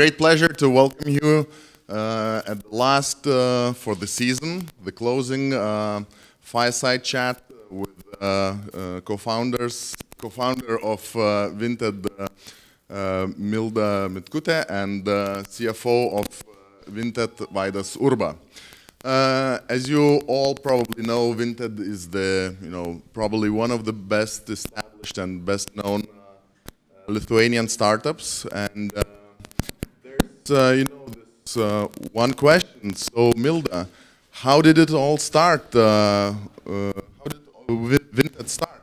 great pleasure to welcome you at the last for the season, the closing fireside chat with co-founder of Vinted, Milda Mitkutė, and CFO of Vinted, Vaidotas Urba. As you all probably know, Vinted is probably one of the best established and best known Lithuanian startups, and there's this one question. So Milda, how did it all start? How did Vinted start?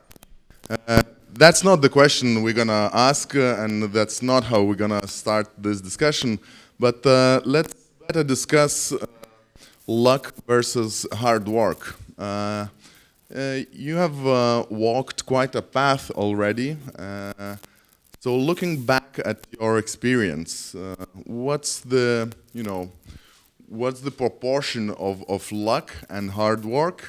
That's not the question we're gonna ask, and that's not how we're gonna start this discussion. But let's better discuss luck versus hard work. You have walked quite a path already. So looking back at your experience, what's the proportion of luck and hard work?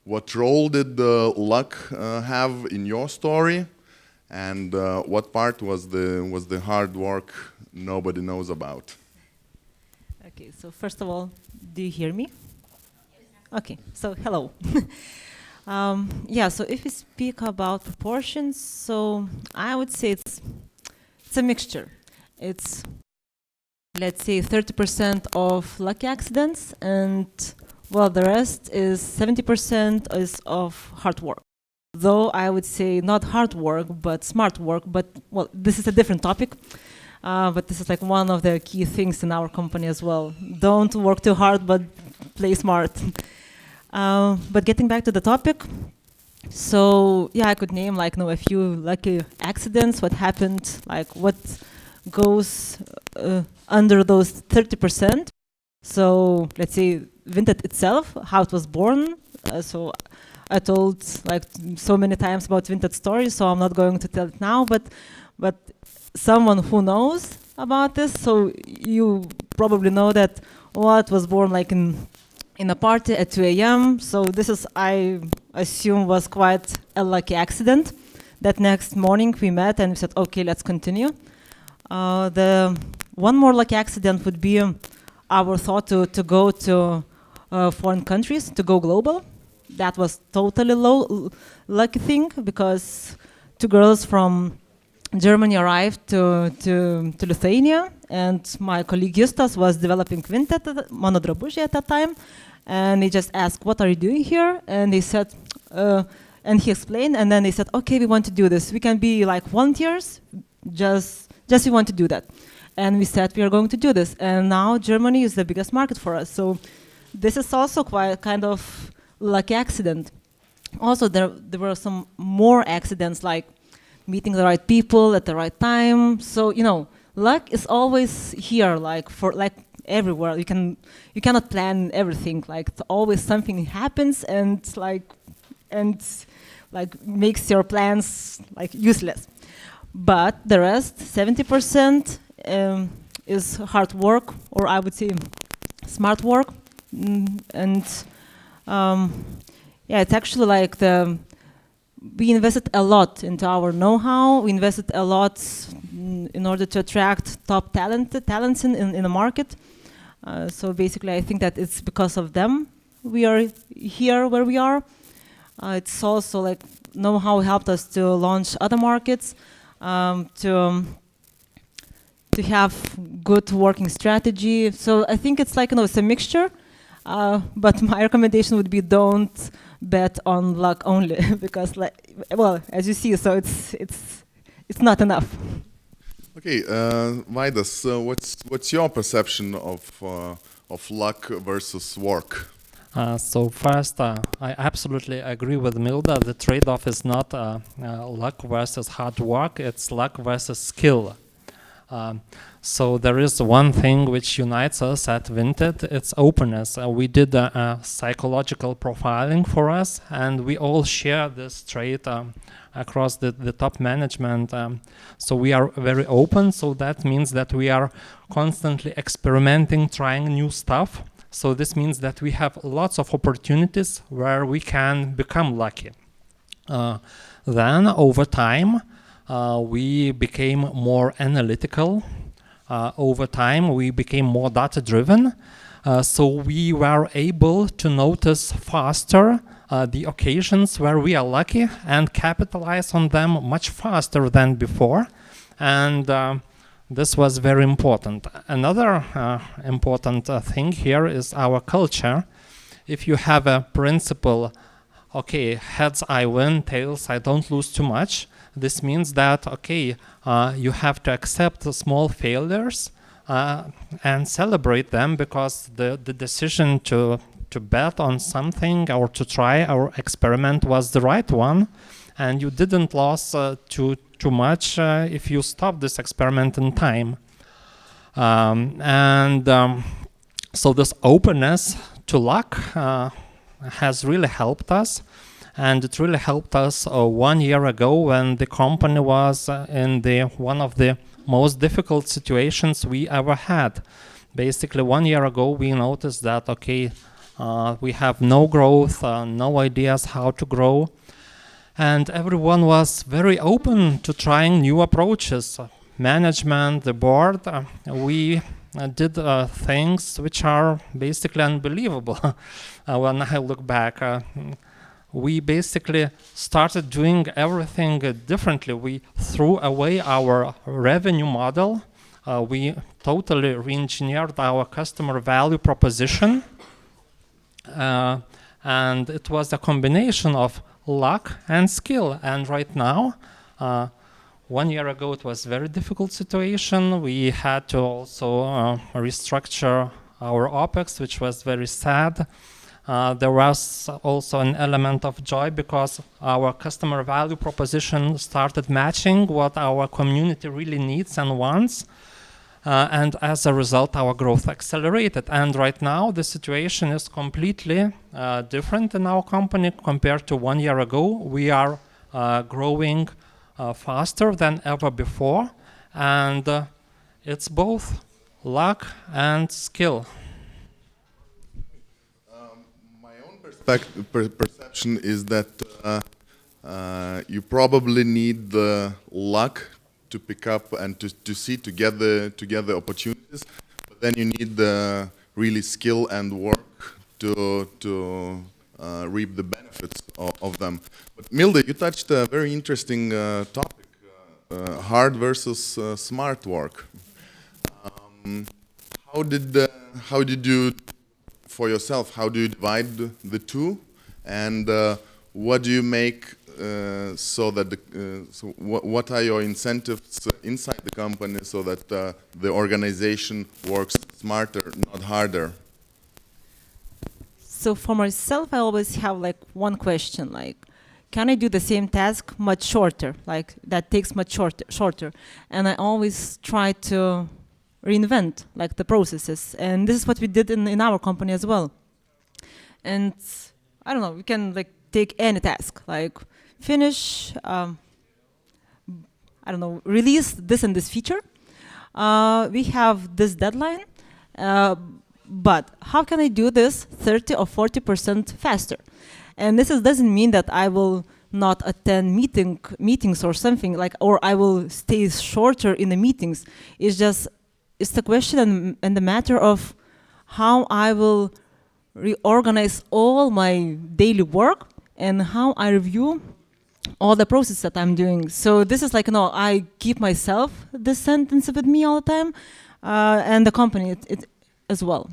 What role did the luck have in your story, and what part was the hard work nobody knows about? Okay, so first of all, do you hear me? Okay, so hello. Yeah, so if we speak about proportions, so I would say it's a mixture. It's, let's say, 30% of lucky accidents, and well, the rest is 70% is of hard work. Though I would say not hard work, but smart work. But well, this is a different topic. But this is like one of the key things in our company as well. Don't work too hard, but play smart. But getting back to the topic, so yeah, I could name like a few lucky accidents. What happened? Like what goes under those 30%? So let's say Vinted itself, how it was born. So I told like so many times about Vinted stories, so I'm not going to tell it now. But someone who knows about this, so you probably know that it was born like in a party at 2 a.m. So this is, I assume, was quite a lucky accident. That next morning we met and we said, okay, let's continue. The one more lucky accident would be our thought to go to foreign countries, to go global. That was totally lucky thing, because two girls from Germany arrived to Lithuania, and my colleague Justas was developing Vinted, mano drabužiai at that time, and he just asked, what are you doing here? And they said, and he explained, and then they said, okay, we want to do this. We can be like volunteers, just we want to do that. And we said, we are going to do this. And now Germany is the biggest market for us. So this is also quite kind of lucky accident. Also, there were some more accidents, like meeting the right people at the right time. So luck is always here, like everywhere. You cannot plan everything. Like always something happens and makes your plans like useless. But the rest, 70%, is hard work, or I would say smart work. And yeah, it's actually like we invested a lot into our know-how. We invested a lot in order to attract top talents in the market. So basically, I think that it's because of them we are here where we are. It's also like know-how helped us to launch other markets, to have good working strategy. So I think it's like it's a mixture. But my recommendation would be don't bet on luck only, because as you see, so it's not enough. Okay, Vaidas, what's your perception of luck versus work? So first, I absolutely agree with Milda. The trade-off is not luck versus hard work, it's luck versus skill. So there is one thing which unites us at Vinted, it's openness. We did a psychological profiling for us, and we all share this trait across the top management. So we are very open, so that means that we are constantly experimenting, trying new stuff. So this means that we have lots of opportunities where we can become lucky. Then over time, we became more analytical. over time, we became more data-driven. So we were able to notice faster the occasions where we are lucky and capitalize on them much faster than before. And this was very important. Another important thing here is our culture. If you have a principle, okay, heads I win, tails I don't lose too much, this means that, okay, you have to accept the small failures and celebrate them, because the decision to bet on something or to try or experiment was the right one, and you didn't lose too much if you stop this experiment in time. So this openness to luck has really helped us, and it really helped us 1 year ago when the company was in one of the most difficult situations we ever had. Basically, 1 year ago we noticed that, okay, we have no growth, no ideas how to grow, and everyone was very open to trying new approaches. Management, the board, we did things which are basically unbelievable. When I look back, we basically started doing everything differently. We threw away our revenue model. We totally re-engineered our customer value proposition. And it was a combination of luck and skill. And right now, 1 year ago, it was a very difficult situation. We had to also restructure our OPEX, which was very sad. There was also an element of joy because our customer value proposition started matching what our community really needs and wants. And as a result, our growth accelerated. And right now, the situation is completely different in our company compared to 1 year ago. We are growing faster than ever before. And it's both luck and skill. My own perception is that you probably need the luck to pick up and to see together opportunities, but then you need the really skill and work to reap the benefits of them. But Milda, you touched a very interesting topic, hard versus smart work. How did you, for yourself, how do you divide the two, and what do you make so that what are your incentives inside the company so that the organization works smarter, not harder? So for myself, I always have like one question, like, can I do the same task much shorter? Like that takes much shorter. And I always try to reinvent like the processes. And this is what we did in our company as well. And I don't know, we can like take any task, like finish, release this and this feature. We have this deadline, but how can I do this 30 or 40% faster? And this doesn't mean that I will not attend meetings or something, like, or I will stay shorter in the meetings. It's the question and the matter of how I will reorganize all my daily work and how I review all the process that I'm doing. So this is like, I keep myself this sentence with me all the time, and the company it as well.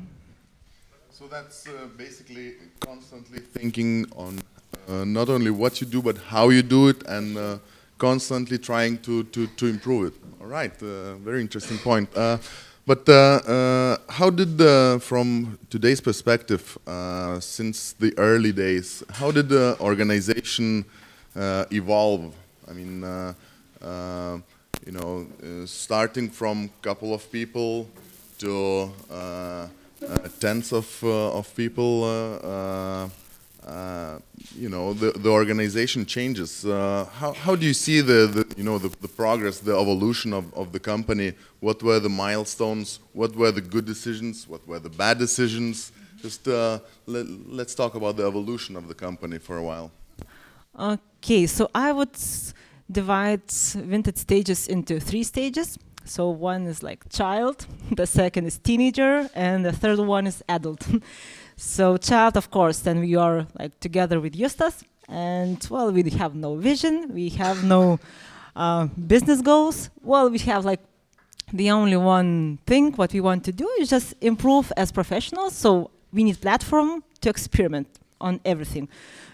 So that's basically constantly thinking on not only what you do, but how you do it, and constantly trying to improve it. All right, very interesting point. But how did, from today's perspective, since the early days, how did the organization evolve? I mean, starting from a couple of people to tens of people, the organization changes. How do you see the progress, the evolution of the company? What were the milestones? What were the good decisions? What were the bad decisions? Just let's talk about the evolution of the company for a while. Okay, so I would divide Vinted stages into 3 stages. So one is like child, the second is teenager, and the third one is adult. So child, of course, then we are like together with Justas, and well, we have no vision, we have no business goals. Well, we have like the only one thing what we want to do is just improve as professionals. So we need platform to experiment on everything.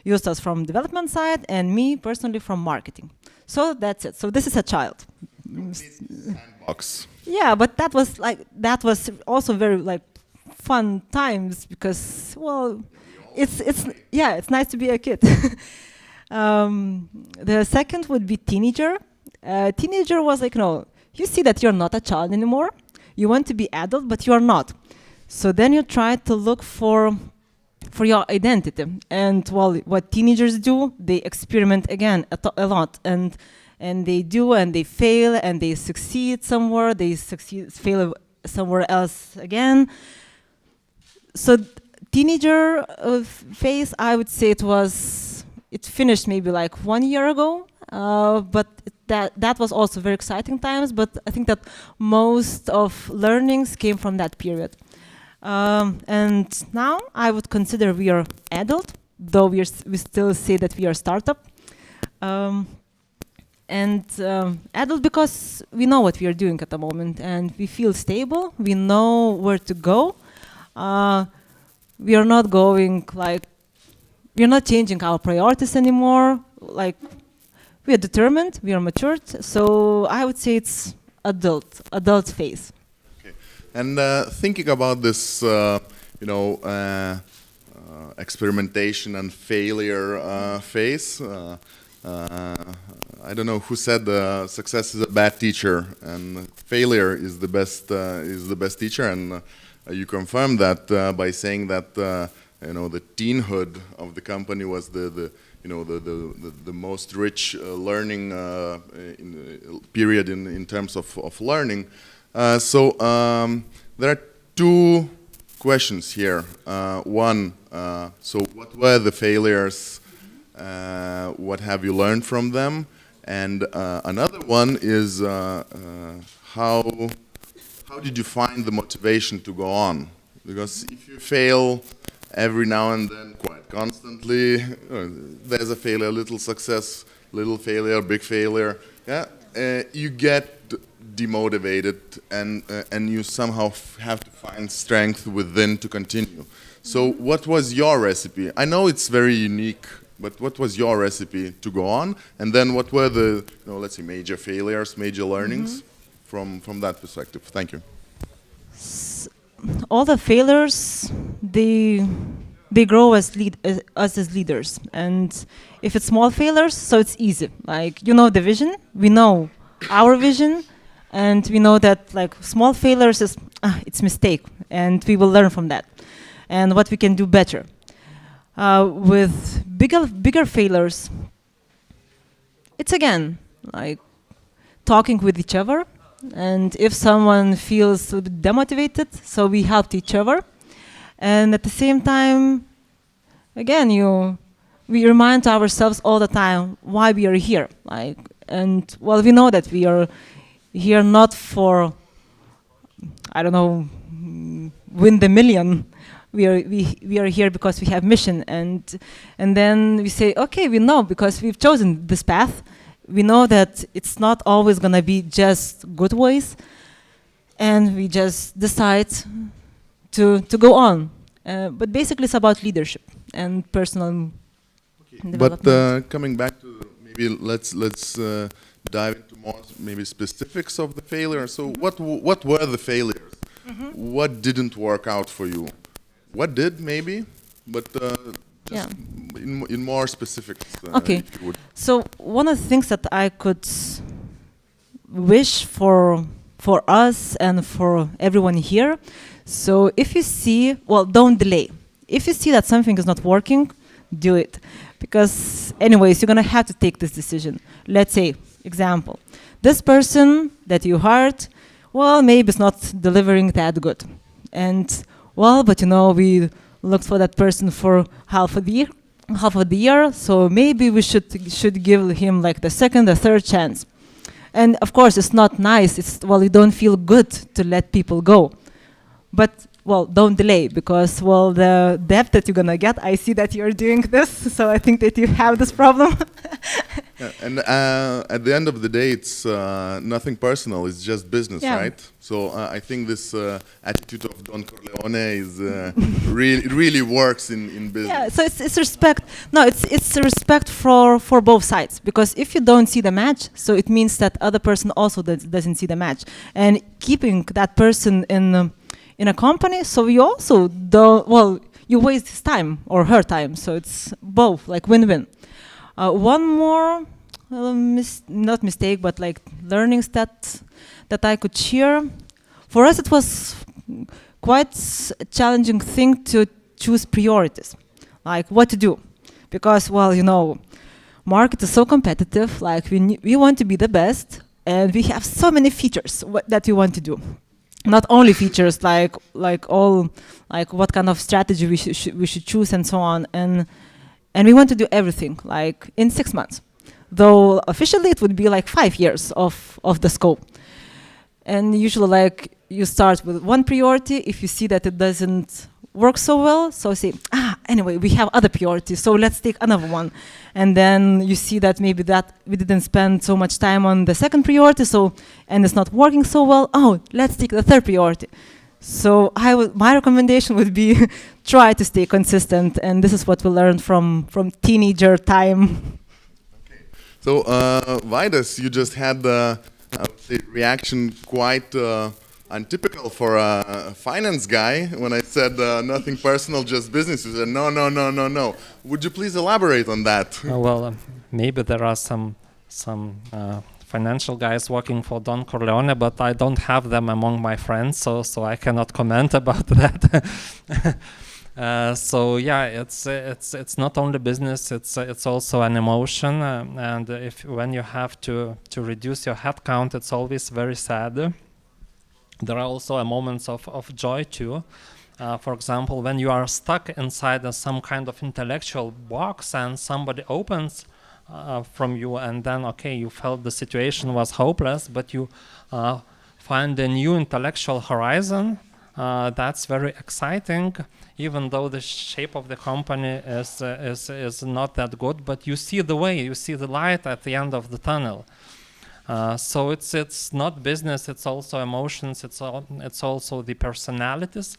Justas from development side and me personally from marketing. So that's it. So this is a child. Sandbox. Yeah, but that was also very like fun times because well, it's nice to be a kid. The second would be teenager. Teenager was like, no, you see that you're not a child anymore. You want to be adult, but you're not. So then you try to look for your identity. And well, what teenagers do, they experiment again a lot, and they do, and they fail, and they succeed somewhere, fail somewhere else again. So teenager phase, I would say it finished maybe like 1 year ago, but that was also very exciting times, but I think that most of learnings came from that period. And now I would consider we are adult, though we still say that we are startup. Adult because we know what we are doing at the moment and we feel stable, we know where to go. We are not going like, we are not changing our priorities anymore. Like, we are determined, we are matured. So I would say it's adult phase. Okay. And thinking about this, experimentation and failure phase. I don't know who said success is a bad teacher and failure is the best teacher, and you confirmed that by saying that the teenhood of the company was the most rich learning period in terms of learning. So there are two questions here. One, so what were the failures? What have you learned from them? And another one is how did you find the motivation to go on? Because if you fail every now and then, quite constantly, there's a failure, little success, little failure, big failure. Yeah, you get demotivated, and you somehow have to find strength within to continue. So, what was your recipe? I know it's very unique, but what was your recipe to go on? And then, what were the, let's say, major failures, major learnings from that perspective? Thank you. All the failures, they grow us as leaders, and if it's small failures, so it's easy. Like the vision, we know our vision, and we know that like small failures is it's mistake, and we will learn from that, and what we can do better. With bigger failures, it's again like talking with each other. And if someone feels a bit demotivated, so we help each other. And at the same time, again, we remind ourselves all the time why we are here. We know that we are here not for, I don't know, win the million. We are here because we have mission, and then we say, okay, we know because we've chosen this path. We know that it's not always gonna be just good ways, and we just decide to go on. But basically, it's about leadership and personal development. But coming back to maybe let's dive into more maybe specifics of the failure. So what were the failures? What didn't work out for you? What did maybe? But just in more specifics. Okay. If you would. So one of the things that I could wish for us and for everyone here. So if you see, don't delay. If you see that something is not working, do it. Because anyways, you're gonna have to take this decision. Let's say, example, this person that you hired, maybe it's not delivering that good. And but we looked for that person for half of the year, so maybe we should give him like the second or third chance. And of course, it's not nice. It's, well, you don't feel good to let people go. But, well, don't delay, because, well, the debt that you're gonna get, I see that you're doing this, so I think that you have this problem. Yeah, and at the end of the day, it's nothing personal. It's just business, Yeah. right? So I think this attitude of Don Corleone is really works in business. Yeah, so it's respect. No, it's respect for both sides, because if you don't see the match, so it means that other person also doesn't see the match, and keeping that person in a company, so you also don't, well, you waste his time or her time, so it's both like win-win. One more not mistake, but like learnings that I could share. For us, it was quite a challenging thing to choose priorities, like what to do, because, well, you know, market is so competitive. Like we want to be the best, and we have so many features that we want to do. Not only features, like what kind of strategy we should choose and so on, and we want to do everything like in 6 months, though officially it would be like 5 years of the scope. And usually, like, you start with one priority. If you see that it doesn't work so well, so say, anyway, we have other priorities, so let's take another one. And then you see that maybe that we didn't spend so much time on the second priority, so, and it's not working so well. Oh, let's take the third priority. So my recommendation would be try to stay consistent, and this is what we learned from teenager time. Okay. So Vaidotas, you just had I would say reaction quite untypical for a finance guy when I said nothing personal, just business. You said no. Would you please elaborate on that? Well, maybe there are some financial guys working for Don Corleone, but I don't have them among my friends, so I cannot comment about that. So yeah, it's not only business; it's also an emotion, and when you have to reduce your headcount, it's always very sad. There are also moments of joy too. For example, when you are stuck inside some kind of intellectual box and somebody opens from you, and then, okay, you felt the situation was hopeless, but you find a new intellectual horizon. That's very exciting, even though the shape of the company is not that good, but you see the way, you see the light at the end of the tunnel. So it's not business, it's also emotions, it's also the personalities,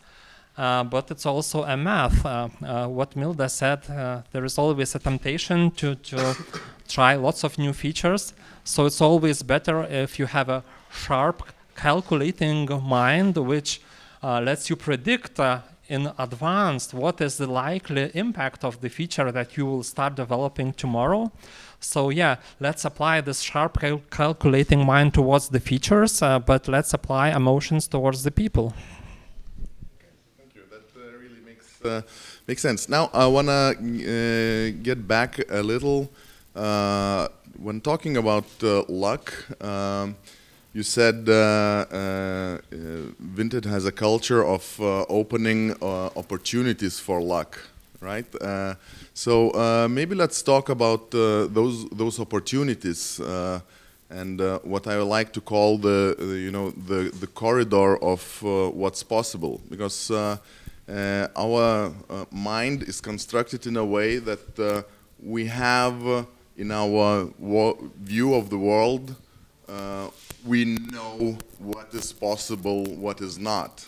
but it's also a math. What Milda said, there is always a temptation to try lots of new features. So it's always better if you have a sharp, calculating mind, which lets you predict in advance what is the likely impact of the feature that you will start developing tomorrow. So yeah, let's apply this sharp calculating mind towards the features, but let's apply emotions towards the people. Thank you. That really makes sense. Now I want to get back a little. When talking about luck, you said Vinted has a culture of opening opportunities for luck, right? So maybe let's talk about those opportunities and what I like to call the corridor of what's possible, because our mind is constructed in a way that we have in our view of the world. We know what is possible, what is not,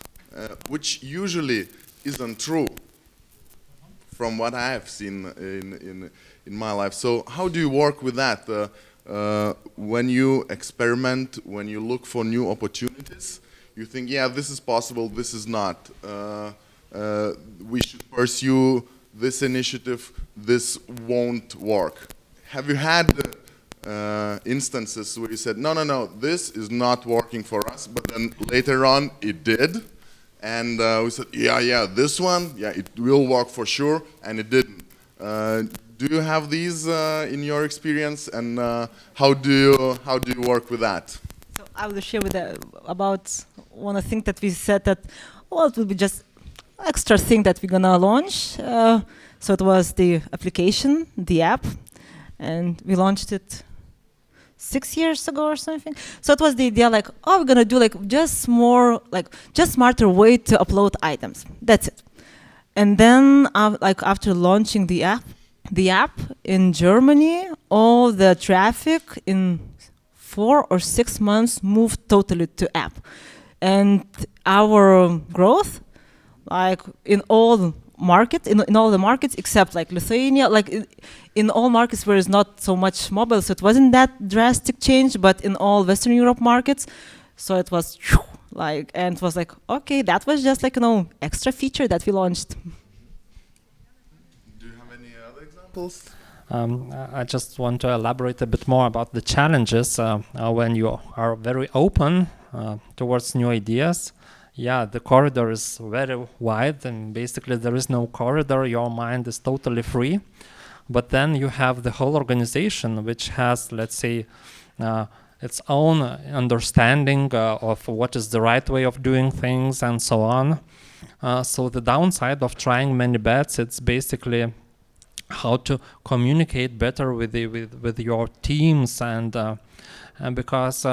which usually isn't true from what I have seen in my life. So how do you work with that? When you experiment, when you look for new opportunities, you think, yeah, this is possible, this is not. We should pursue this initiative, this won't work. Have you had instances where you said, no, this is not working for us, but then later on it did, and we said, yeah, this one, yeah, it will work for sure, and it didn't. Do you have these in your experience, and how do you work with that? So I will share about one thing that we said that, well, it will be just extra thing that we're gonna launch. So it was the application, the app, and we launched it 6 years ago or something. So it was the idea like, oh, we're gonna do like just more, like just smarter way to upload items. That's it. And then like after launching the app in Germany, all the traffic in 4 or 6 months moved totally to app. And our growth, like in all markets, in all the markets except like Lithuania, like in all markets where it's not so much mobile, so it wasn't that drastic change, but in all Western Europe markets, so it was like, and it was like, okay, that was just like, extra feature that we launched. Do you have any other examples? I just want to elaborate a bit more about the challenges when you are very open towards new ideas. Yeah, the corridor is very wide, and basically there is no corridor. Your mind is totally free. But then you have the whole organization, which has, let's say, its own understanding of what is the right way of doing things and so on. So the downside of trying many bets, it's basically how to communicate better with your teams, and because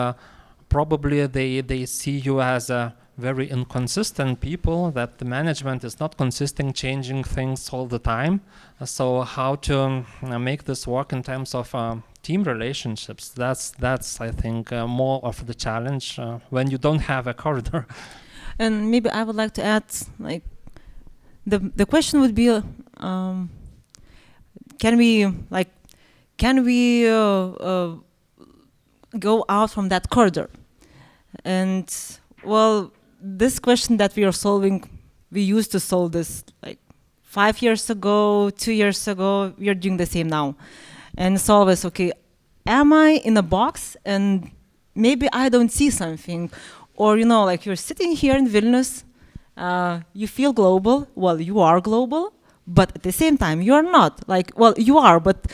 probably they see you as a very inconsistent people, that the management is not consistent, changing things all the time. So how to make this work in terms of team relationships, that's I think more of the challenge when you don't have a corridor. And maybe I would like to add, like, the question would be, can we go out from that corridor? And well, this question that we are solving, we used to solve this like 5 years ago, 2 years ago. We are doing the same now, and it's always okay. Am I in a box and maybe I don't see something, or like you're sitting here in Vilnius, you feel global. Well, you are global, but at the same time you are not. Like, well, you are, but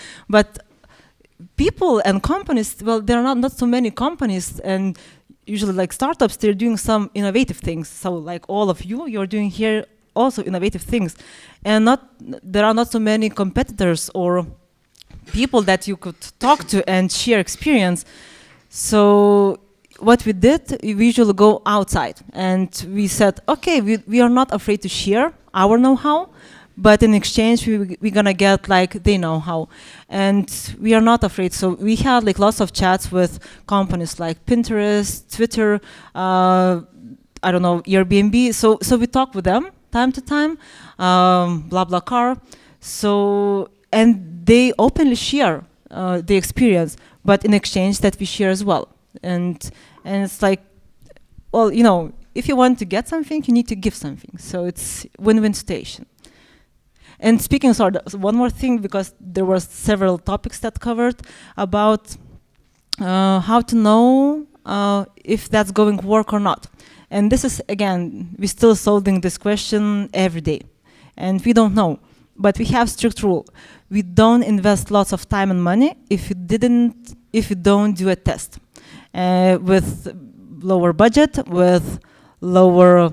people and companies. Well, there are not so many companies, and usually like startups, they're doing some innovative things. So like all of you're doing here also innovative things, and there are not so many competitors or people that you could talk to and share experience. So what we did, we usually go outside, and we said, okay, we are not afraid to share our know-how, but in exchange we're gonna get like the know-how, and we are not afraid. So we had like lots of chats with companies like Pinterest, Twitter, I don't know, Airbnb. So we talk with them time to time, BlaBlaCar. So, and they openly share the experience, but in exchange that we share as well. And it's like, well, if you want to get something, you need to give something. So it's win-win situation. And speaking, sorry, one more thing, because there were several topics that covered about how to know if that's going to work or not. And this is, again, we're still solving this question every day. And we don't know. But we have strict rule. We don't invest lots of time and money if you don't do a test. With lower budget, with lower,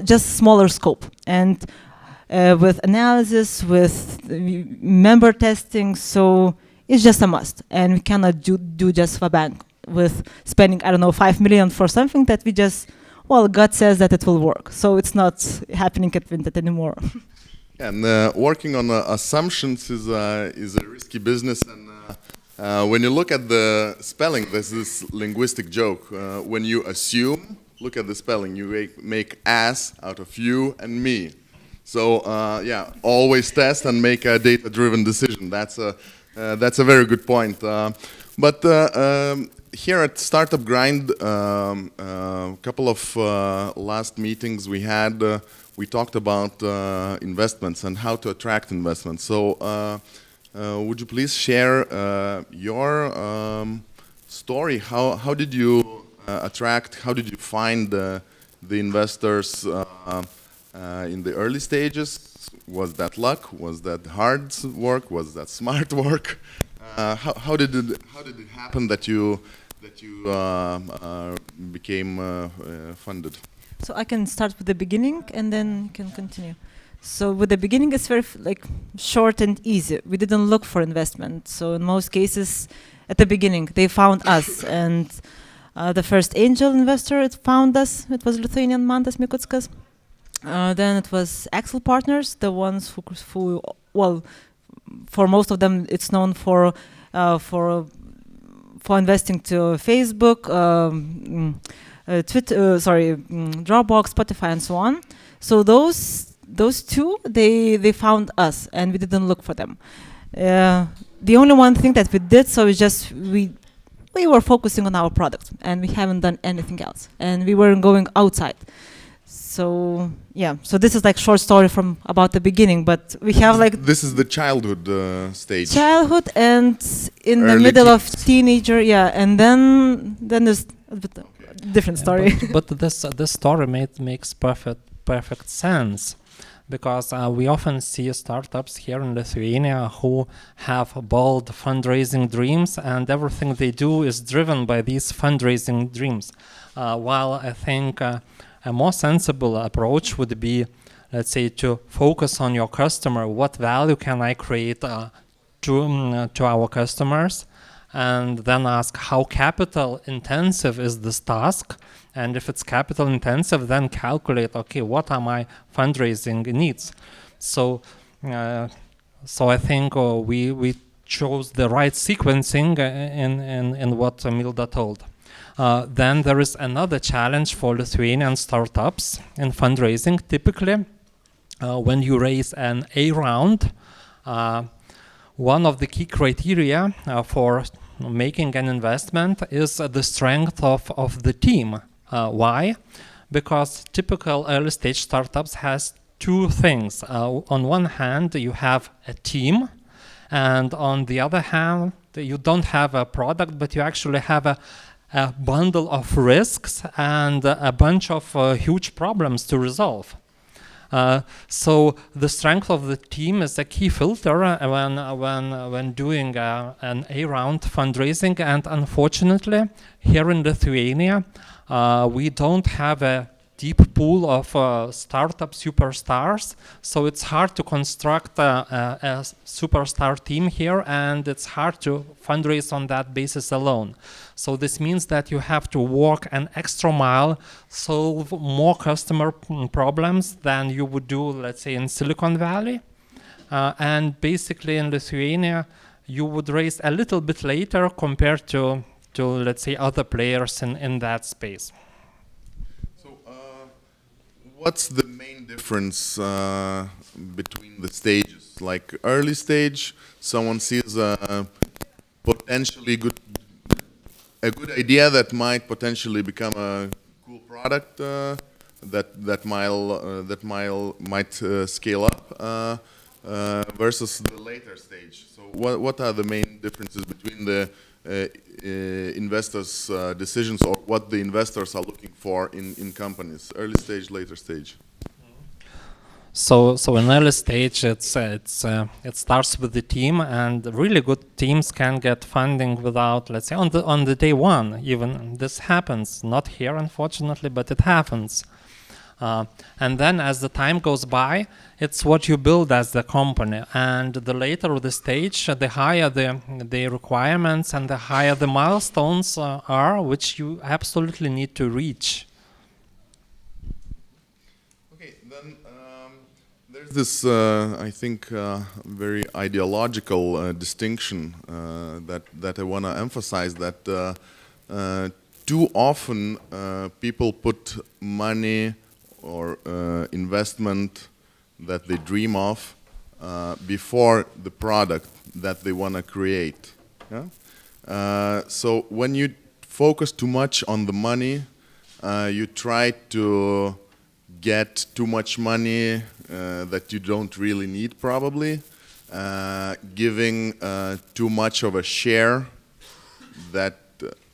just smaller scope. And with analysis, with member testing, so it's just a must. And we cannot do just for bank with spending, 5 million for something that we just, God says that it will work. So it's not happening at Vinted anymore. And working on assumptions is a risky business. And when you look at the spelling, there's this linguistic joke. When you assume, look at the spelling, you make ass out of you and me. So always test and make a data-driven decision. That's a very good point. But here at Startup Grind, a couple of last meetings we had, we talked about investments and how to attract investments. So would you please share your story? How did you attract? How did you find the investors? In the early stages? Was that luck? Was that hard work? Was that smart work? How did it happen that you became funded? So I can start with the beginning and then you can continue. So with the beginning, it's very short and easy. We didn't look for investment. So in most cases, at the beginning. They found us, and the first angel investor, it found us. It was Lithuanian Mantas Mikutskas. Then it was Axel Partners, the ones who, well, for most of them, it's known for investing to Facebook, Twitter, Dropbox, Spotify, and so on. So those two, they found us, and we didn't look for them. The only one thing that we did, so is just we were focusing on our product, and we haven't done anything else, and we weren't going outside. So yeah, so this is like short story from about the beginning, but we have like this is the childhood stage. Childhood and in Early the middle teens. of teenager, yeah, and then there's a bit different story. But this story makes perfect sense, because we often see startups here in Lithuania who have bold fundraising dreams, and everything they do is driven by these fundraising dreams. While I think a more sensible approach would be, let's say, to focus on your customer. What value can I create to our customers? And then ask how capital intensive is this task. And if it's capital intensive, then calculate, okay, what are my fundraising needs? So I think we chose the right sequencing in what Milda told. Then there is another challenge for Lithuanian startups in fundraising. Typically, when you raise an A round, one of the key criteria for making an investment is the strength of the team. Why? Because typical early stage startups has two things. On one hand, you have a team, and on the other hand, you don't have a product, but you actually have a bundle of risks and a bunch of huge problems to resolve. So the strength of the team is a key filter when doing an A round fundraising. And unfortunately, here in Lithuania, we don't have a deep pool of startup superstars, so it's hard to construct a superstar team here, and it's hard to fundraise on that basis alone. So this means that you have to walk an extra mile, solve more customer problems than you would do, let's say, in Silicon Valley. And basically in Lithuania, you would raise a little bit later compared to let's say, other players in that space. What's the main difference between the stages? Like early stage, someone sees a potentially good idea that might potentially become a cool product that might scale up versus the later stage. So what are the main differences between the investors' decisions, or what the investors are looking for in companies, early stage, later stage? So in early stage, it starts with the team, and really good teams can get funding without, let's say, on the day one. Even this happens, not here unfortunately, but it happens. And then as the time goes by, it's what you build as the company. And the later the stage, the higher the requirements and the higher the milestones are, which you absolutely need to reach. Okay, then there's this, I think, very ideological distinction that I want to emphasize, that too often people put money or investment that they dream of before the product that they want to create. Yeah? So when you focus too much on the money, you try to get too much money that you don't really need, probably, giving too much of a share that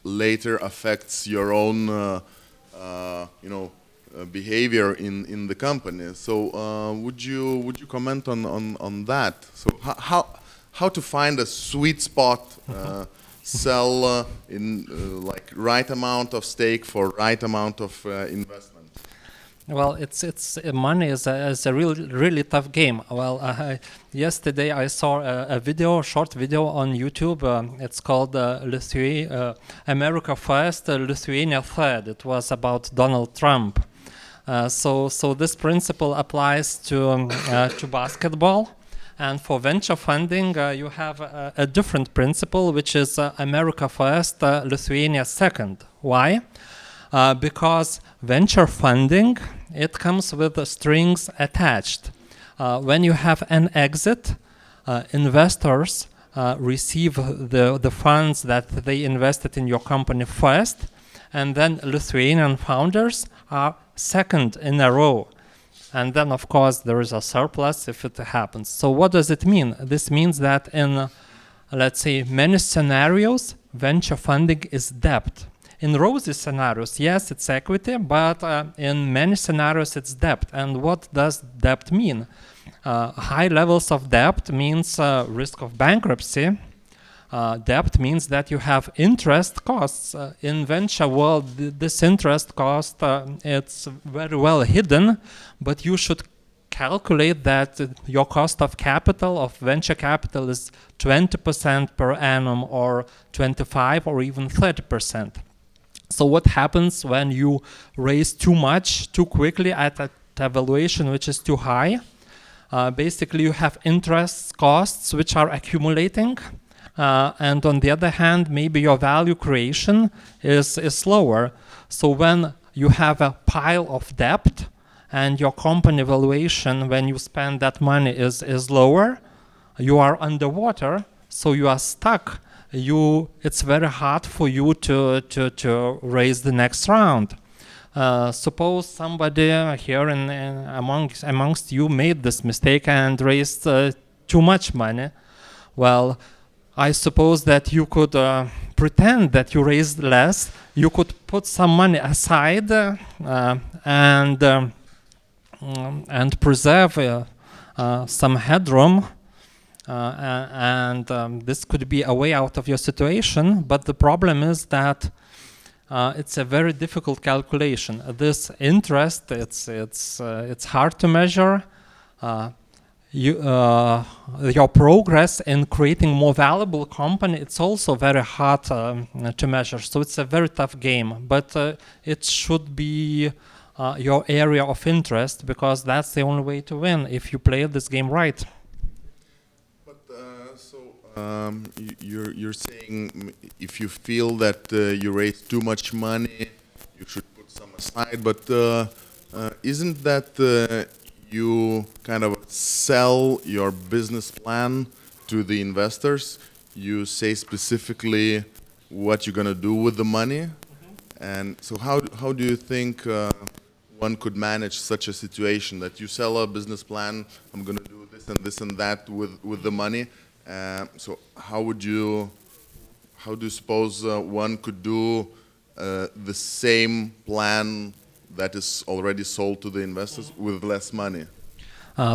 later affects your own behavior in the company. So would you comment on that? So how to find a sweet spot, sell in like right amount of stake for right amount of investment? Well, it's money is a really tough game. Well, yesterday I saw a short video on YouTube. It's called America First, Lithuania Third. It was about Donald Trump. So this principle applies to basketball, and for venture funding you have a different principle, which is America First, Lithuania Second. Why? Because venture funding, it comes with strings attached. When you have an exit, investors receive the funds that they invested in your company first, and then Lithuanian founders are second in a row. And then, of course, there is a surplus if it happens. So what does it mean? This means that in, let's say, many scenarios, venture funding is debt. In rosy scenarios, yes, it's equity, but in many scenarios, it's debt. And what does debt mean? High levels of debt means risk of bankruptcy. Debt means that you have interest costs. In venture world, this interest cost, it's very well hidden, but you should calculate that your cost of capital, of venture capital, is 20% per annum, or 25 or even 30%. So what happens when you raise too much, too quickly at a valuation which is too high? Basically, you have interest costs which are accumulating, and on the other hand, maybe your value creation is lower. So when you have a pile of debt and your company valuation, when you spend that money, is lower, you are underwater, so you are stuck. It's very hard for you to raise the next round. Suppose somebody here amongst you made this mistake and raised too much money. Well, I suppose that you could pretend that you raised less. You could put some money aside and preserve some headroom. This could be a way out of your situation, but the problem is that it's a very difficult calculation. This interest, it's hard to measure. Your progress in creating more valuable company, it's also very hard to measure. So it's a very tough game, but it should be your area of interest, because that's the only way to win if you play this game right. You're saying if you feel that you raise too much money, you should put some aside. But isn't that you kind of sell your business plan to the investors? You say specifically what you're gonna do with the money, and so how do you think one could manage such a situation that you sell a business plan? I'm gonna do this and that with the money. So how do you suppose one could do the same plan that is already sold to the investors with less money?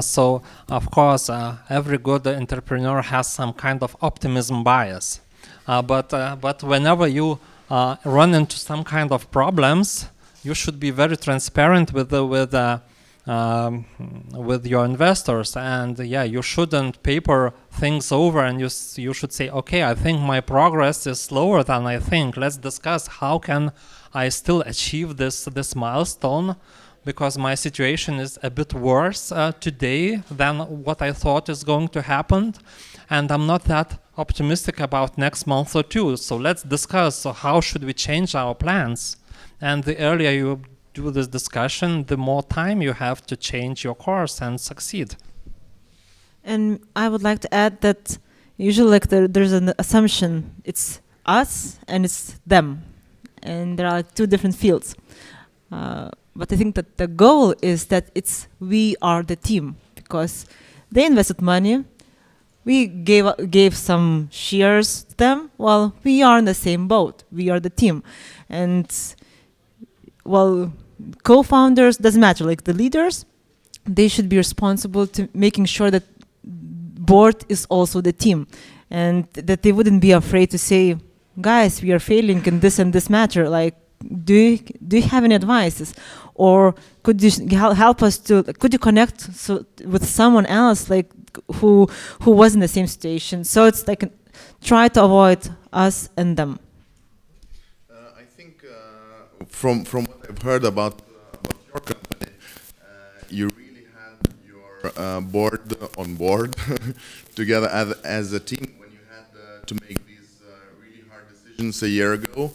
So of course, every good entrepreneur has some kind of optimism bias. But whenever you run into some kind of problems, you should be very transparent with your investors, and you shouldn't paper things over, and you should say, okay, I think my progress is slower than I think. Let's discuss how can I still achieve this milestone, because my situation is a bit worse today than what I thought is going to happen, and I'm not that optimistic about next month or two. So let's discuss, so how should we change our plans? And the earlier you do this discussion, the more time you have to change your course and succeed. And I would like to add that usually there's an assumption, it's us and it's them, and there are two different fields. But I think that the goal is that we are the team, because they invested money, we gave some shares to them. Well, we are in the same boat, we are the team, and well, co-founders, doesn't matter, like the leaders, they should be responsible to making sure that board is also the team, and that they wouldn't be afraid to say, guys, we are failing in this and this matter, like do you have any advices, or could you help us to, could you connect with someone else like who was in the same situation? So it's like try to avoid us and them. I think from what I've heard about your company, you really had your board on board together as a team when you had to make these really hard decisions a year ago.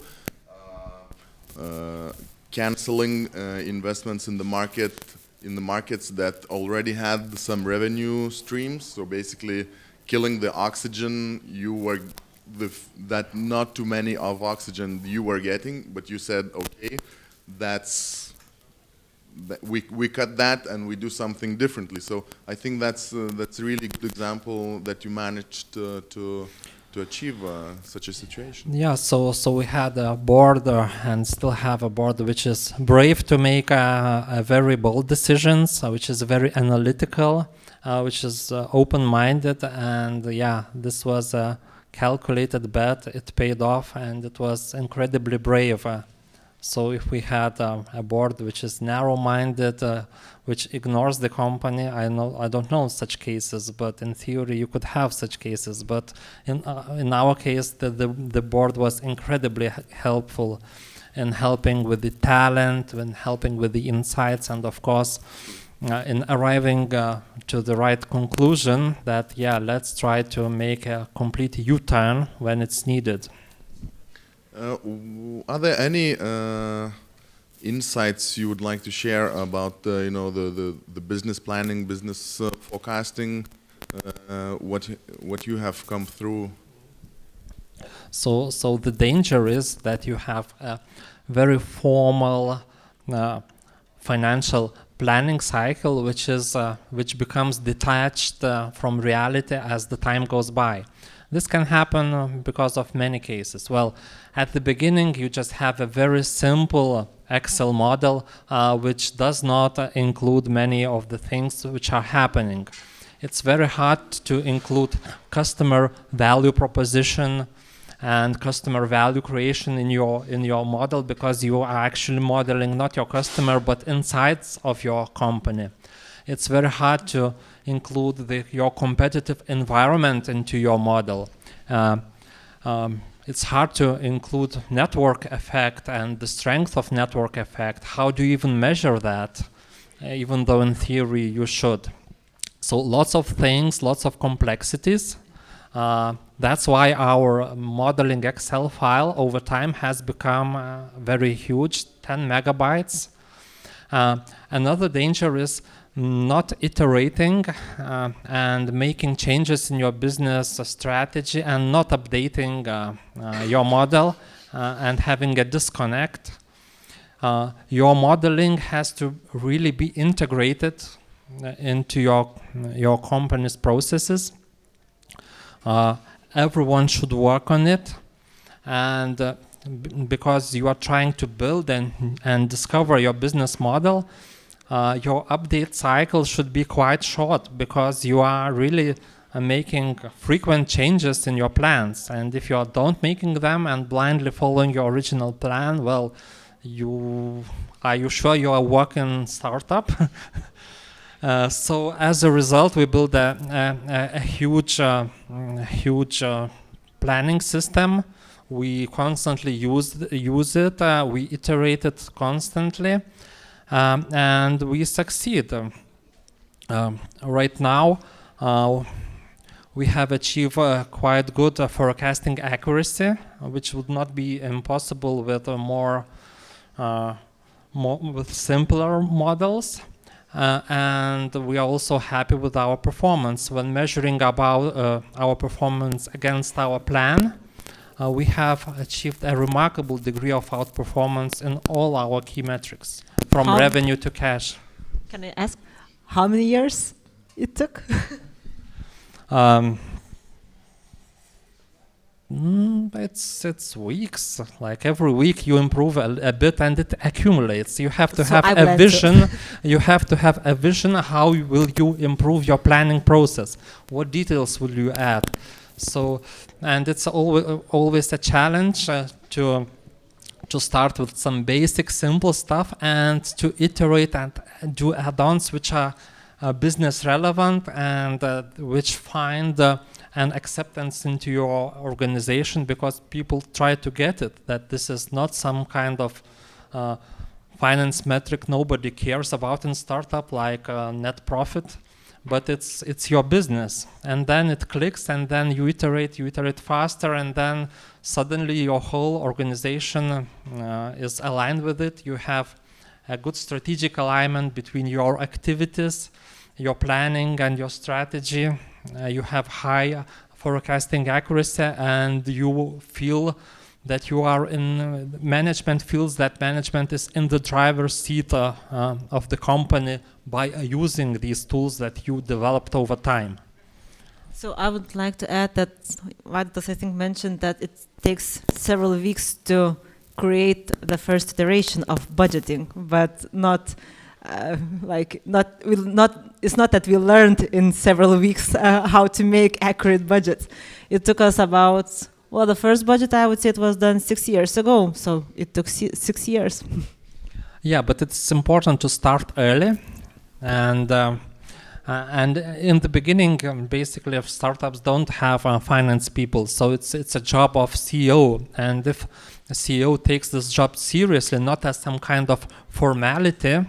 Canceling investments in the markets that already had some revenue streams. So basically, killing the oxygen that not too many of oxygen you were getting, but you said, okay, we cut that and we do something differently. So I think that's a really good example that you managed to achieve such a situation. Yeah, so we had a board and still have a board which is brave to make a very bold decisions, which is very analytical, which is open-minded, and yeah, this was a calculated bet. It paid off, and it was incredibly brave. So if we had a board which is narrow-minded, which ignores the company, I don't know such cases, but in theory you could have such cases. But in our case, the board was incredibly helpful in helping with the talent, in helping with the insights, and of course, in arriving to the right conclusion that yeah, let's try to make a complete U-turn when it's needed. Are there any insights you would like to share about the business planning, business forecasting, what you have come through? So the danger is that you have a very formal financial planning cycle, which becomes detached from reality as the time goes by. This can happen because of many cases. Well, at the beginning, you just have a very simple Excel model, which does not include many of the things which are happening. It's very hard to include customer value proposition and customer value creation in your model, because you are actually modeling not your customer but insights of your company. It's very hard to include your competitive environment into your model. It's hard to include network effect and the strength of network effect. How do you even measure that, even though in theory you should? So lots of things, lots of complexities. That's why our modeling Excel file over time has become very huge, 10 megabytes. Another danger is not iterating and making changes in your business strategy and not updating your model and having a disconnect. Your modeling has to really be integrated into your company's processes. Everyone should work on it, and because you are trying to build and discover your business model, your update cycle should be quite short, because you are really making frequent changes in your plans. And if you don't making them and blindly following your original plan, well, are you sure you are working startup? So as a result, we build a huge planning system. We constantly use it. We iterate it constantly. And we succeed. Right now, we have achieved quite good forecasting accuracy, which would not be impossible with with simpler models. And we are also happy with our performance. When measuring about our performance against our plan, we have achieved a remarkable degree of outperformance in all our key metrics, from revenue to cash. Can I ask how many years it took? It's weeks. Like every week you improve a bit and it accumulates. You have to have a vision. You have to have a vision. How will you improve your planning process? What details will you add? So, and it's always a challenge to to start with some basic, simple stuff and to iterate and do add-ons which are business relevant and which find an acceptance into your organization, because people try to get it, that this is not some kind of finance metric nobody cares about in startup, like net profit, but it's your business. And then it clicks, and then you iterate faster, and then suddenly your whole organization is aligned with it. You have a good strategic alignment between your activities, your planning and your strategy. You have high forecasting accuracy, and you feel that you are in, management feels that management is in the driver's seat of the company by using these tools that you developed over time. So I would like to add that Vaidotas, I think, mentioned that it takes several weeks to create the first iteration of budgeting, but not it's not that we learned in several weeks how to make accurate budgets. It took us about, well, the first budget, I would say it was done 6 years ago, so it took 6 years. Yeah, but it's important to start early, and in the beginning, basically, if startups don't have finance people, so it's a job of CEO, and if a CEO takes this job seriously, not as some kind of formality,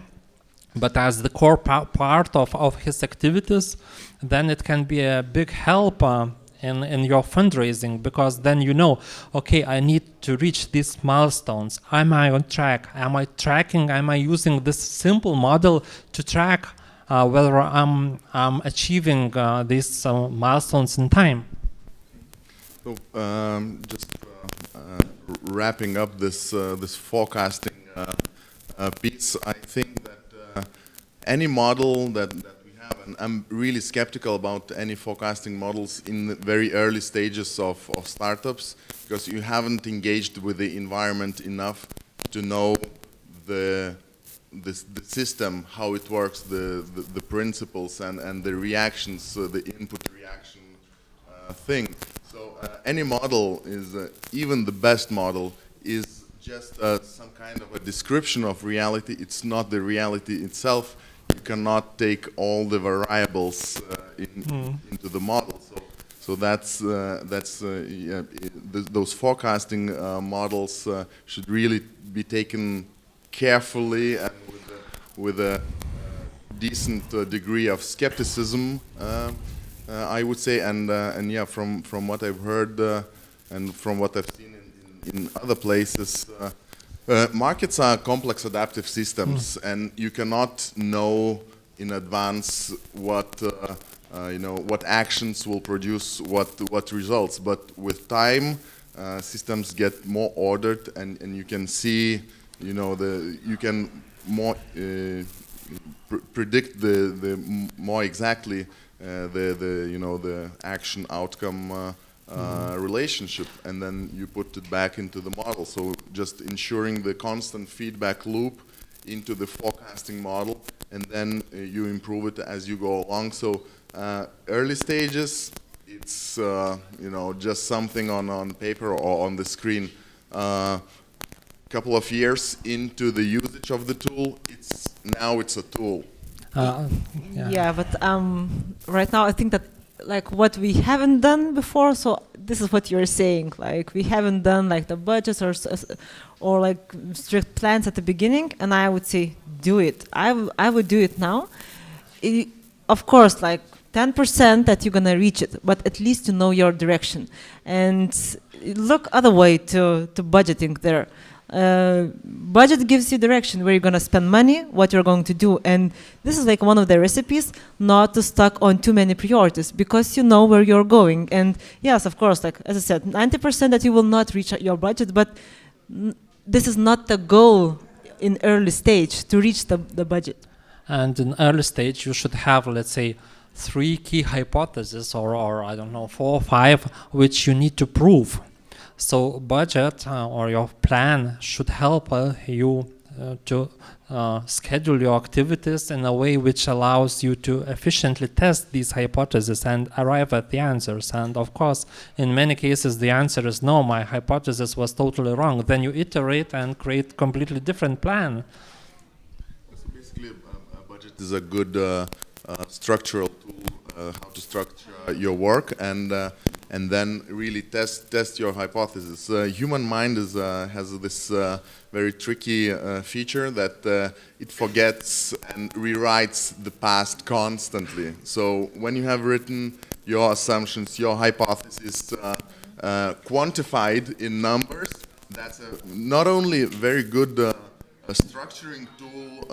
but as the core part of his activities, then it can be a big help in your fundraising, because then you know, okay, I need to reach these milestones. Am I on track? Am I tracking? Am I using this simple model to track whether I'm achieving these milestones in time? So just wrapping up this forecasting piece, I think that any model that we have, and I'm really skeptical about any forecasting models in the very early stages of startups, because you haven't engaged with the environment enough to know the system, how it works, the principles and the reactions, the input reaction thing. So any model is, even the best model, is just some kind of a description of reality. It's not the reality itself. You cannot take all the variables into the model. So those forecasting models should really be taken carefully and with a decent degree of skepticism, I would say. And yeah, from what I've heard and from what I've seen in other places, markets are complex adaptive systems, and you cannot know in advance what what actions will produce what results. But with time, systems get more ordered, and you can see, you can more predict the more exactly the action outcome relationship, and then you put it back into the model. So just ensuring the constant feedback loop into the forecasting model, and then you improve it as you go along. So early stages, it's just something on paper or on the screen. Couple of years into the usage of the tool, it's a tool. Yeah, but right now I think that like what we haven't done before, so this is what you're saying, like we haven't done like the budgets or like strict plans at the beginning, and I would say do it. I would do it now. Of course, like 10% that you're gonna reach it, but at least to know your direction, and look other way to budgeting there. Budget gives you direction where you're going to spend money, what you're going to do, and this is like one of the recipes not to stuck on too many priorities, because you know where you're going. And yes, of course, like as I said, 90% that you will not reach your budget, but this is not the goal in early stage to reach the budget. And in early stage you should have, let's say, 3 key hypotheses or I don't know, 4 or 5 which you need to prove. So budget or your plan should help you to schedule your activities in a way which allows you to efficiently test these hypotheses and arrive at the answers. And of course, in many cases, the answer is no, my hypothesis was totally wrong. Then you iterate and create completely different plan. So basically, a budget is a good structural tool, how to structure your work, and then really test your hypothesis. Human mind has this very tricky feature that it forgets and rewrites the past constantly. So when you have written your assumptions, your hypothesis quantified in numbers, that's not only a very good a structuring tool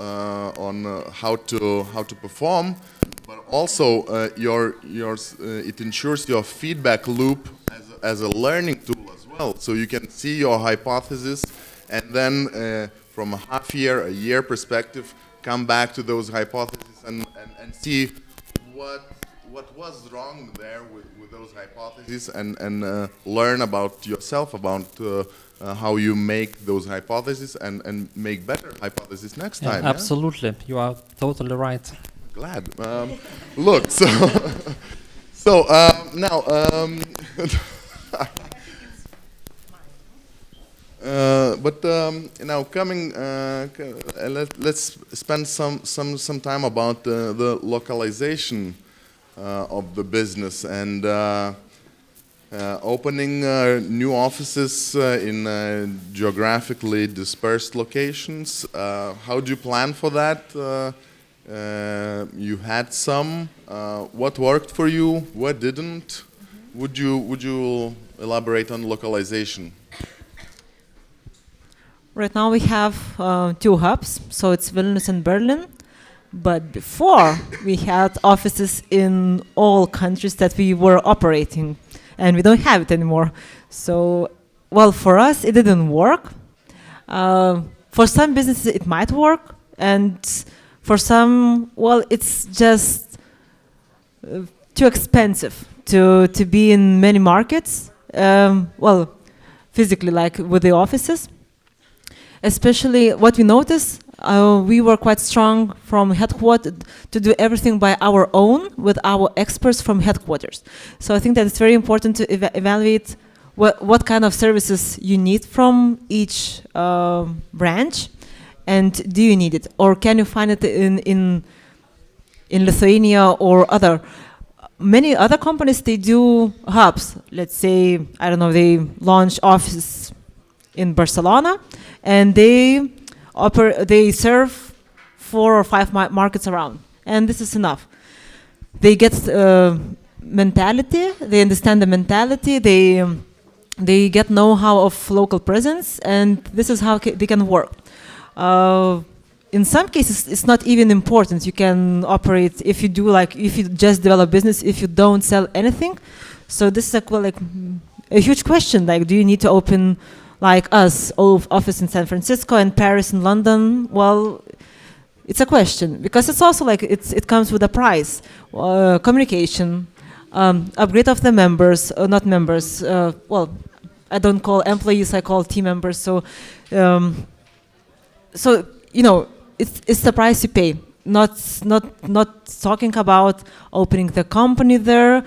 on how to perform, but also it ensures your feedback loop as a learning tool as well. So you can see your hypothesis, and then from a year perspective, come back to those hypotheses and see what was wrong there with those hypotheses, and learn about yourself, about how you make those hypotheses and make better hypotheses next time. Absolutely, you are totally right. Glad. Look, so now but now coming, let's spend some time about the localization of the business and opening new offices in geographically dispersed locations. How do you plan for that? You had some. What worked for you? What didn't? Would you elaborate on localization? Right now we have 2 hubs, so it's Vilnius and Berlin. But before, we had offices in all countries that we were operating, and we don't have it anymore. So, well, for us, it didn't work. For some businesses, it might work, and for some, well, it's just too expensive to be in many markets, well, physically, like with the offices. Especially what we noticed, we were quite strong from headquarters to do everything by our own with our experts from headquarters. So I think that it's very important to evaluate what kind of services you need from each branch, and do you need it, or can you find it in Lithuania or other. Many other companies, they do hubs. Let's say, I don't know, they launch office in Barcelona, and they serve 4 or 5 markets around, and this is enough. They get mentality, they understand the mentality, they get know-how of local presence, and this is how they can work. In some cases, it's not even important. You can operate if you just develop business, if you don't sell anything. So this is a huge question. Like, do you need to open, like us, office in San Francisco and Paris and London? Well, it's a question, because it's also like it comes with a price, communication, upgrade of the members, not members. Well, I don't call employees, I call team members. So, you know, it's the price you pay. Not talking about opening the company there.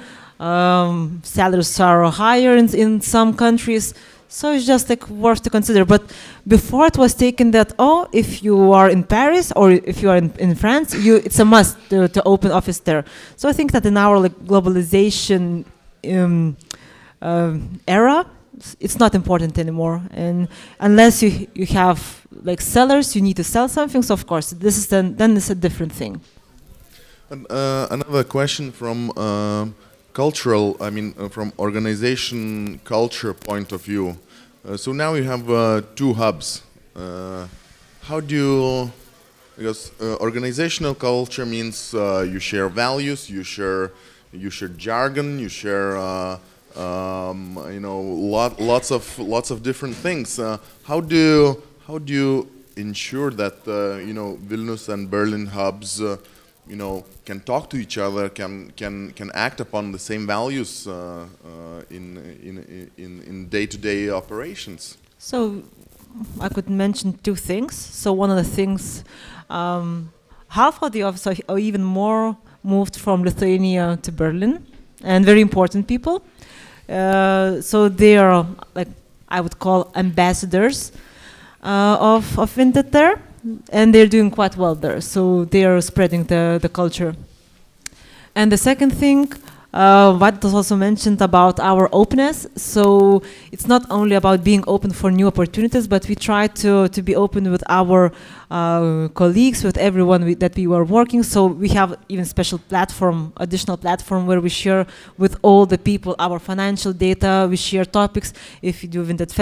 Salaries are higher in some countries. So it's just like worth to consider. But before it was taken that, if you are in Paris or if you are in France, it's a must to open office there. So I think that in our globalization era, it's not important anymore. And unless you have like sellers, you need to sell something. So of course, this is then it's a different thing. And, another question from cultural, from organization culture point of view. So now you have 2 hubs. How do you, because organizational culture means you share values, you share jargon, you share lots of different things. How do you ensure that Vilnius and Berlin hubs can talk to each other, can act upon the same values in day-to-day operations? So I could mention two things. So one of the things, half of the office or even more moved from Lithuania to Berlin, and very important people. So they are like I would call ambassadors of Vinted there, and they're doing quite well there. So they are spreading the culture. And the second thing, Vaidotas also mentioned about our openness. So it's not only about being open for new opportunities, but we try to be open with our colleagues, with everyone that we were working. So we have even special platform, additional platform where we share with all the people our financial data. We share topics. If we do Vinted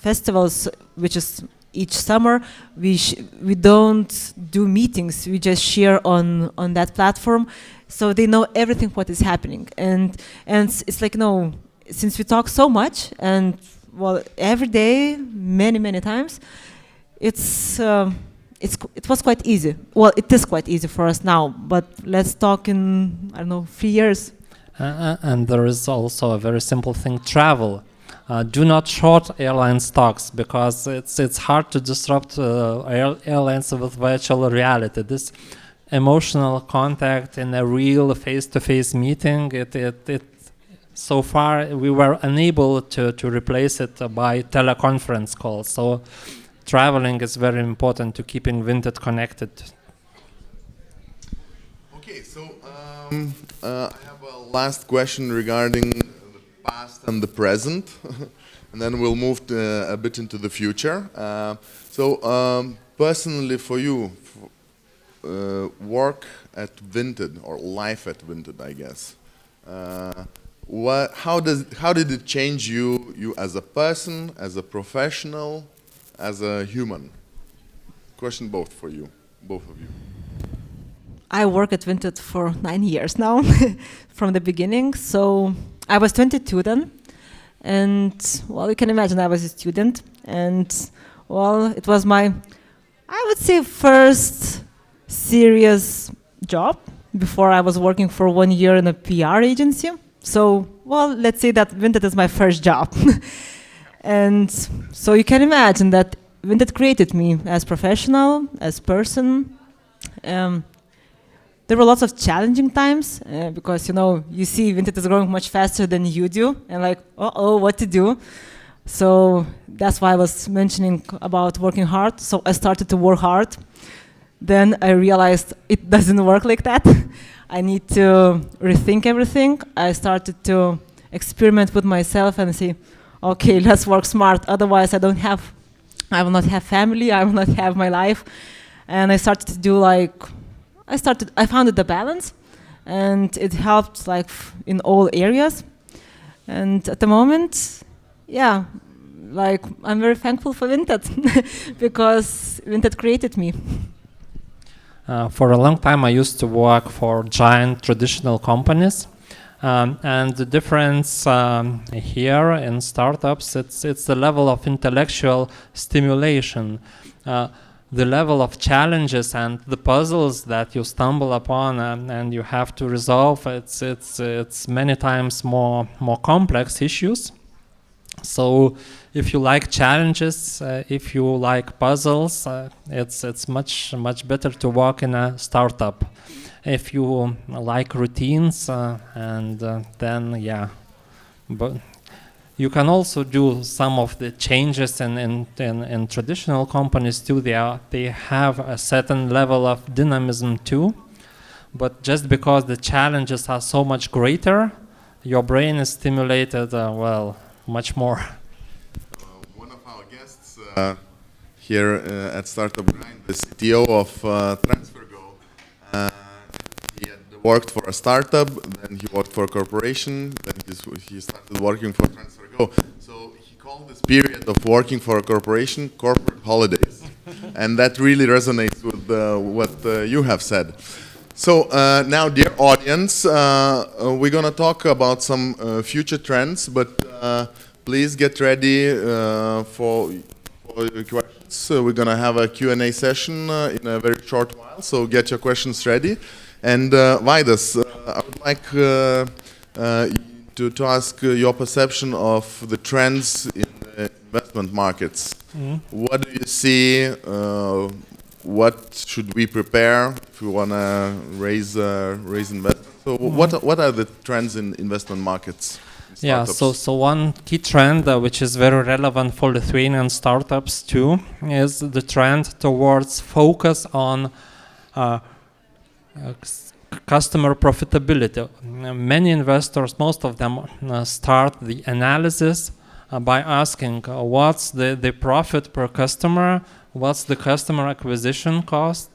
festivals, which is each summer, we don't do meetings. We just share on that platform. So they know everything what is happening, and it's like since we talk so much and well every day, many times, it was quite easy. Well, it is quite easy for us now, but let's talk in 3 years. And there is also a very simple thing: travel. Do not short airline stocks, because it's hard to disrupt airlines with virtual reality. This emotional contact in a real face-to-face meeting, it so far we were unable to replace it by teleconference calls. So traveling is very important to keeping Vinted connected. Okay, so I have a last question regarding the past and the present, and then we'll move a bit into the future. Personally for you, work at Vinted or life at Vinted, I guess. How did it change you as a person, as a professional, as a human? Question both of you. I work at Vinted for 9 years now, from the beginning. So I was 22 then, and well, you can imagine I was a student, and well, it was my, I would say, first serious job. Before I was working for 1 year in a PR agency. So, well, let's say that Vinted is my first job. And so you can imagine that Vinted created me as professional, as person. There were lots of challenging times because, you see Vinted is growing much faster than you do, and like, what to do? So that's why I was mentioning about working hard. So I started to work hard. Then I realized it doesn't work like that. I need to rethink everything. I started to experiment with myself and say, okay, let's work smart. Otherwise, I will not have family. I will not have my life. And I started to do I found the balance, and it helped in all areas. And at the moment, I'm very thankful for Vinted because Vinted created me. For a long time, I used to work for giant traditional companies, and the difference here in startups, it's the level of intellectual stimulation, the level of challenges and the puzzles that you stumble upon and you have to resolve. It's many times more complex issues. So if you like challenges, if you like puzzles, it's much better to work in a startup. If you like routines, but you can also do some of the changes in traditional companies too. They have a certain level of dynamism too, but just because the challenges are so much greater, your brain is stimulated much more. One of our guests here at Startup Grind, the CTO of TransferGo, he had worked for a startup, then he worked for a corporation, then he started working for TransferGo. So he called this period of working for a corporation corporate holidays. And that really resonates with what you have said. So now, dear audience, we're going to talk about some future trends, but please get ready for your questions. So we're going to have a Q&A session in a very short while, so get your questions ready. And Vaidas, I would like to ask your perception of the trends in the investment investment markets. What do you see? What should we prepare if we want to raise investment? So what are the trends in investment markets? Yeah, Startups? so one key trend which is very relevant for Lithuanian startups too is the trend towards focus on customer profitability. Many investors, most of them, start the analysis by asking what's the profit per customer, what's the customer acquisition cost.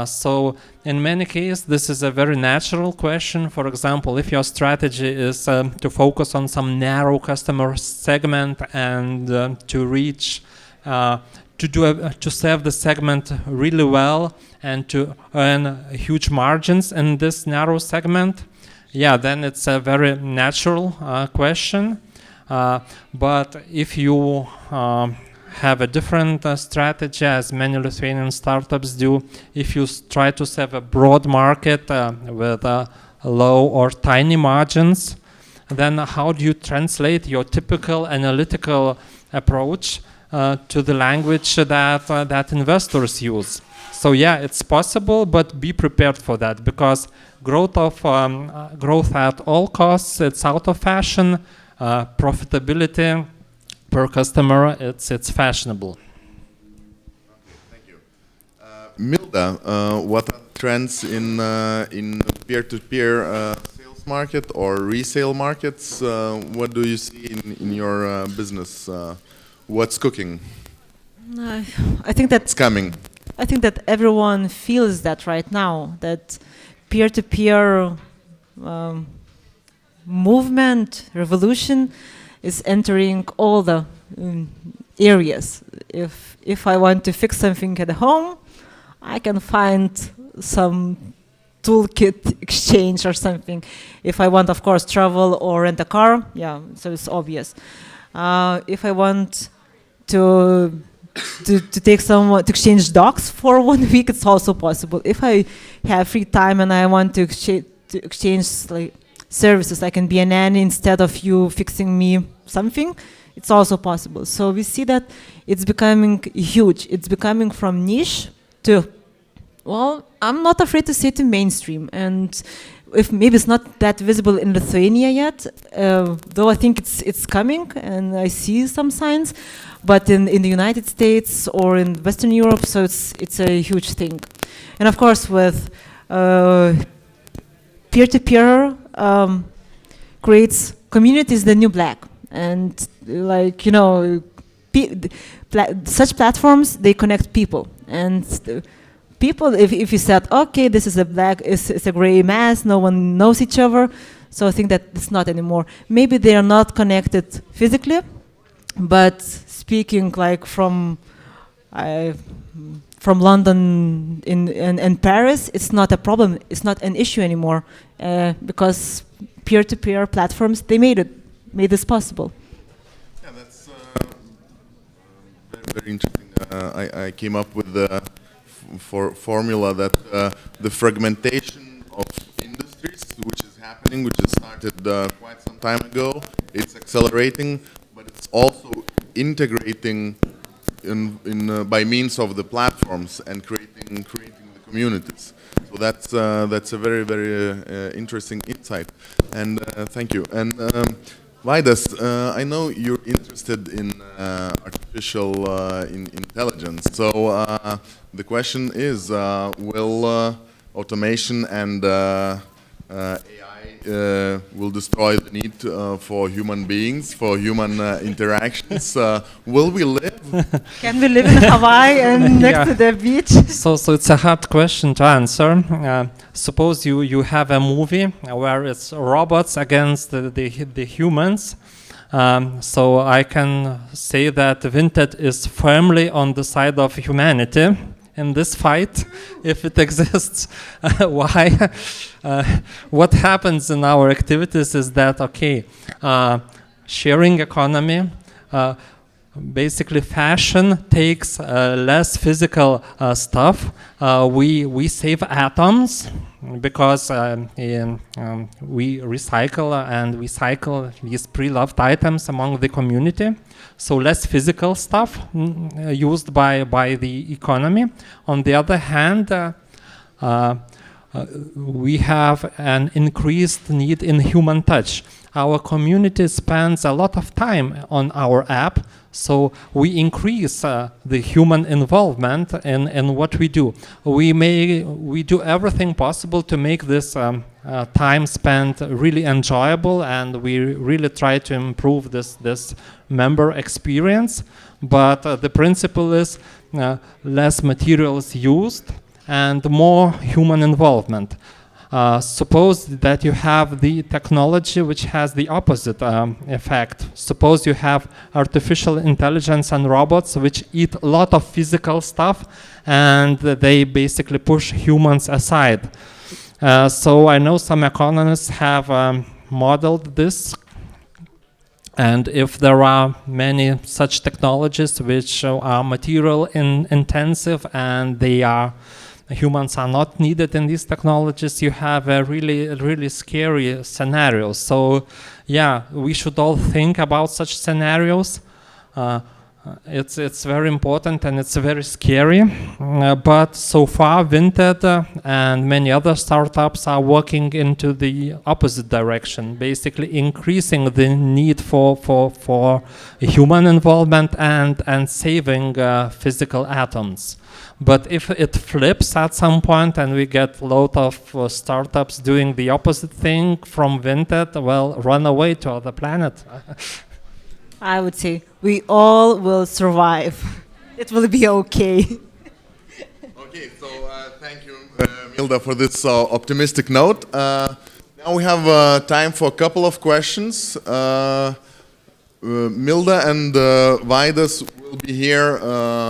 So in many cases, this is a very natural question. For example, if your strategy is to focus on some narrow customer segment and to reach, to serve the segment really well and to earn huge margins in this narrow segment, yeah, then it's a very natural question. But if you have a different strategy, as many Lithuanian startups do, if you try to serve a broad market with low or tiny margins, then how do you translate your typical analytical approach to the language that investors use? So yeah, it's possible, but be prepared for that, because growth at all costs, it's out of fashion. Profitability per customer, it's fashionable. Thank you. Milda, what are trends in peer-to-peer sales market or resale markets? What do you see in your business? What's cooking? I think What's coming? I think that everyone feels that right now, that peer-to-peer movement, revolution is entering all the areas. If I want to fix something at home, I can find some toolkit exchange or something. If I want, of course, travel or rent a car, yeah, so it's obvious. If I want to take someone to exchange dogs for 1 week, it's also possible. If I have free time and I want to exchange like services, I can be a nanny instead of you fixing me something, it's also possible. So we see that it's becoming huge. It's becoming from niche to, well, I'm not afraid to say to mainstream. And if maybe it's not that visible in Lithuania yet, though I think it's coming and I see some signs, but in the United States or in Western Europe, so it's a huge thing. And of course with peer-to-peer creates communities the new black. And like, you know, such platforms, they connect people. And people, if you said, okay, this is a black, it's a gray mass, no one knows each other, so I think that it's not anymore. Maybe they are not connected physically, but speaking like from London and Paris, it's not a problem, it's not an issue anymore, because peer-to-peer platforms, they made this possible. Yeah, that's very interesting. I came up with the formula that the fragmentation of industries, which is happening, which has started quite some time ago, it's accelerating, but it's also integrating by means of the platforms and creating the communities. So that's a very, very interesting insight. And thank you. And Vaidas, I know you're interested in artificial intelligence. So the question is, will automation and AI will destroy the need for human beings, for human interactions? Will we live? Can we live in Hawaii and next to the beach? So it's a hard question to answer. Suppose you have a movie where it's robots against the humans. So I can say that Vinted is firmly on the side of humanity in this fight, if it exists. Why? What happens in our activities is that, okay, sharing economy, basically fashion takes less physical stuff. We save atoms because we recycle and we cycle these pre-loved items among the community. So less physical stuff used by the economy. On the other hand, we have an increased need in human touch. Our community spends a lot of time on our app, so we increase the human involvement in what we do. We do everything possible to make this time spent really enjoyable, and we really try to improve this member experience. But the principle is less materials used and more human involvement. Suppose that you have the technology which has the opposite effect. Suppose you have artificial intelligence and robots which eat a lot of physical stuff and they basically push humans aside. So I know some economists have modeled this, and if there are many such technologies which are material intensive and humans are not needed in these technologies, you have a really scary scenario. So yeah, we should all think about such scenarios. It's very important and it's very scary, but so far Vinted and many other startups are working into the opposite direction, basically increasing the need for human involvement and saving physical atoms. But if it flips at some point and we get a lot of startups doing the opposite thing from Vinted, well, run away to other planet. I would say we all will survive. It will be okay. Okay, so thank you, Milda, for this optimistic note. Now we have time for a couple of questions. Milda and Vaidotas will be here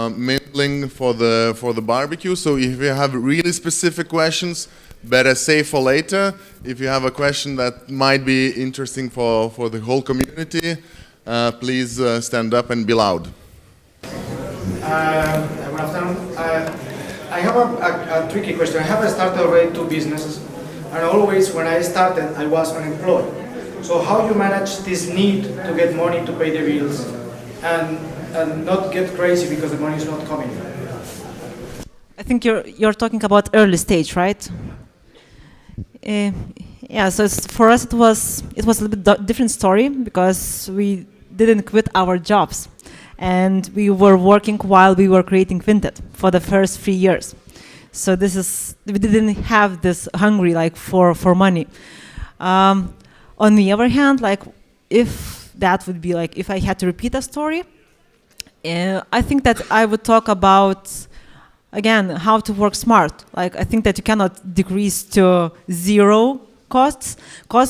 mingling for the barbecue. So if you have really specific questions, better save for later. If you have a question that might be interesting for the whole community, please stand up and be loud. Good afternoon. I have a tricky question. I have started already 2 businesses, and always when I started, I was unemployed. So how you manage this need to get money to pay the bills and not get crazy because the money is not coming? I think you're talking about early stage, right? Yeah. So for us, it was a little bit different story because we didn't quit our jobs, and we were working while we were creating Vinted for the first 3 years. So we didn't have this hungry for money. On the other hand, if that would be if I had to repeat a story, I think that I would talk about, again, how to work smart. I think that you cannot decrease to zero costs,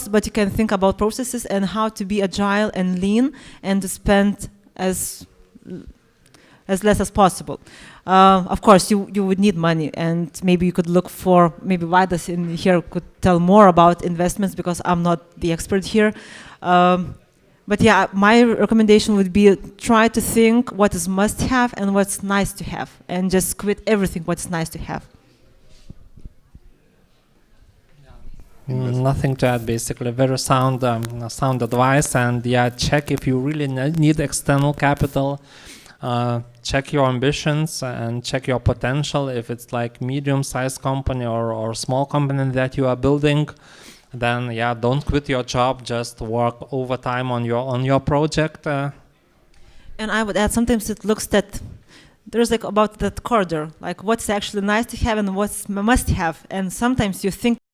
but you can think about processes and how to be agile and lean and to spend as less as possible. Of course, you would need money, and maybe you could look for, maybe Vaidotas in here could tell more about investments because I'm not the expert here. But yeah, my recommendation would be try to think what is must have and what's nice to have, and just quit everything what's nice to have. Nothing to add, basically. Very sound advice, and yeah, check if you really need external capital. Check your ambitions and check your potential. If it's medium-sized company or small company that you are building, then yeah, don't quit your job. Just work overtime on your project. And I would add, sometimes it looks that there's about that corridor, what's actually nice to have and what's must have. And sometimes you think